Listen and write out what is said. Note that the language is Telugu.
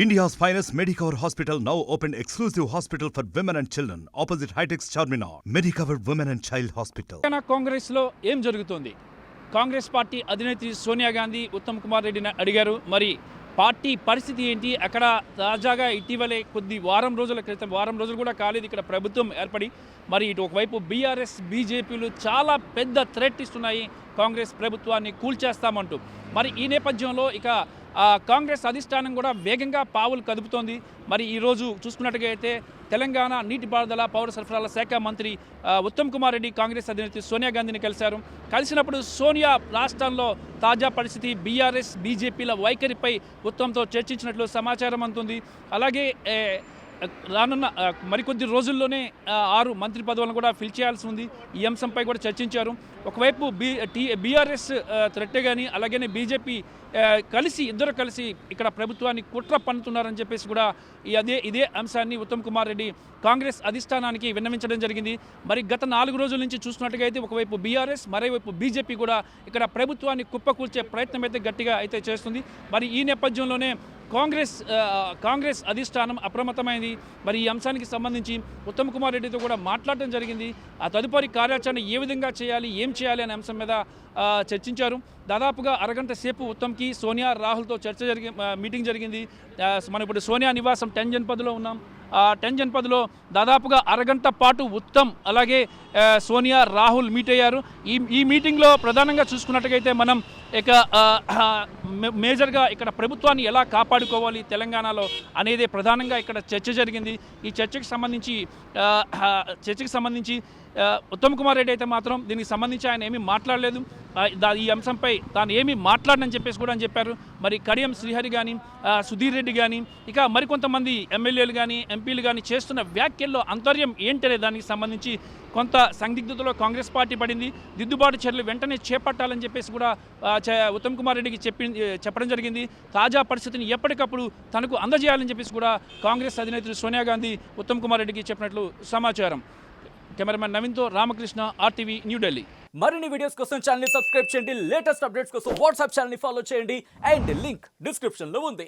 India's finest Medicover Hospital now opened exclusive hospital for women and children opposite Hightex Charminar. Medicover Women and Child Hospital. Congress లో ఏం జరుగుతుంది? కాంగ్రెస్ పార్టీ అధినేత్రి సోనియా గాంధీ ఉత్తమ్ కుమార్ రెడ్డిని అడిగారు. మరి పార్టీ పరిస్థితి ఏంటి? అక్కడ తాజాగా ఇటీవలే వారం రోజులు కూడా కాలేదు ఇక్కడ ప్రభుత్వం ఏర్పడి. మరి ఇటు ఒకవైపు బీఆర్ఎస్ బీజేపీలు చాలా పెద్ద థ్రెట్ ఇస్తున్నాయి కాంగ్రెస్ ప్రభుత్వాన్ని కూల్చేస్తామంటూ. మరి ఈ నేపథ్యంలో ఇక కాంగ్రెస్ అధిష్టానం కూడా వేగంగా పావులు కదుపుతోంది. మరి ఈరోజు చూసుకున్నట్టుగా అయితే తెలంగాణ నీటిపారుదల పౌర సరఫరాల శాఖ మంత్రి ఉత్తమ్ కుమార్ రెడ్డి కాంగ్రెస్ అధినేత్రి సోనియా గాంధీని కలిసినప్పుడు సోనియా రాష్ట్రంలో తాజా పరిస్థితి బీఆర్ఎస్ బీజేపీల వైఖరిపై ఉత్తమ్తో చర్చించినట్లు సమాచారం అందుతుంది. అలాగే రానున్న మరికొద్ది రోజుల్లోనే 6 మంత్రి పదవులను కూడా ఫిల్ చేయాల్సి ఉంది. ఈ అంశంపై కూడా చర్చించారు. ఒకవైపు బీఆర్ఎస్ థ్రెట్ కానీ అలాగే బీజేపీ ఇద్దరు కలిసి ఇక్కడ ప్రభుత్వాన్ని కుట్ర పన్నుతున్నారని చెప్పేసి కూడా ఇదే అంశాన్ని ఉత్తమ్ కుమార్ రెడ్డి కాంగ్రెస్ అధిష్టానానికి విన్నవించడం జరిగింది. మరి గత 4 రోజుల నుంచి చూసుకున్నట్టుగా అయితే ఒకవైపు బీఆర్ఎస్ మరోవైపు బీజేపీ కూడా ఇక్కడ ప్రభుత్వాన్ని కుప్పకూల్చే ప్రయత్నం అయితే గట్టిగా అయితే చేస్తుంది. మరి ఈ నేపథ్యంలోనే కాంగ్రెస్ అధిష్టానం అప్రమత్తమైంది. మరి ఈ అంశానికి సంబంధించి ఉత్తమ్ కుమార్ రెడ్డితో కూడా మాట్లాడడం జరిగింది. ఆ తదుపరి కార్యాచరణ ఏ విధంగా చేయాలి, ఏం చేయాలి అనే అంశం మీద చర్చించారు. దాదాపుగా అరగంట సేపు ఉత్తమ్కి సోనియా రాహుల్తో మీటింగ్ జరిగింది. మనం ఇప్పుడు సోనియా నివాసం 10 జన్పథ్లో ఉన్నాం. 10 జన్పథ్లో దాదాపుగా అరగంట పాటు ఉత్తమ్ అలాగే సోనియా రాహుల్ మీట్ అయ్యారు. ఈ మీటింగ్లో ప్రధానంగా చూసుకున్నట్టుగైతే మనం ఇక మేజర్గా ఇక్కడ ప్రభుత్వాన్ని ఎలా కాపాడుకోవాలి తెలంగాణలో అనేదే ప్రధానంగా ఇక్కడ చర్చ జరిగింది. ఈ చర్చకు సంబంధించి ఉత్తమ్ కుమార్ రెడ్డి అయితే మాత్రం దీనికి సంబంధించి ఆయన ఏమీ మాట్లాడలేదు. ఈ అంశంపై తాను ఏమీ మాట్లాడనని చెప్పేసి కూడా అని చెప్పారు. మరి కడియం శ్రీహరి కానీ సుధీర్ రెడ్డి కానీ ఇక మరికొంతమంది ఎమ్మెల్యేలు కానీ ఎంపీలు కానీ చేస్తున్న వ్యాఖ్యల్లో అంతర్యం ఏంటనే దానికి సంబంధించి కొంత సందిగ్ధతలో కాంగ్రెస్ పార్టీ పడింది. దిద్దుబాటు చర్యలు వెంటనే చేపట్టాలని చెప్పేసి కూడా ఉత్తమ్ కుమార్ రెడ్డికి చెప్పడం జరిగింది. తాజా పరిస్థితిని ఎప్పటికప్పుడు తనకు అందజేయాలని చెప్పేసి కూడా కాంగ్రెస్ అధినేత్రి సోనియా గాంధీ ఉత్తమ్ కుమార్ రెడ్డికి చెప్పినట్లు సమాచారం. కెమెరామెన్ నవీన్తో రామకృష్ణ, RTV, న్యూఢిల్లీ. మరిన్ని వీడియోస్ కోసం ఛానల్ ని సబ్స్క్రైబ్ చేయండి. లేటెస్ట్ అప్డేట్స్ కోసం వాట్సాప్ ఛానల్ ని ఫాలో చేయండి. అండ్ లింక్ డిస్క్రిప్షన్ లో ఉంది.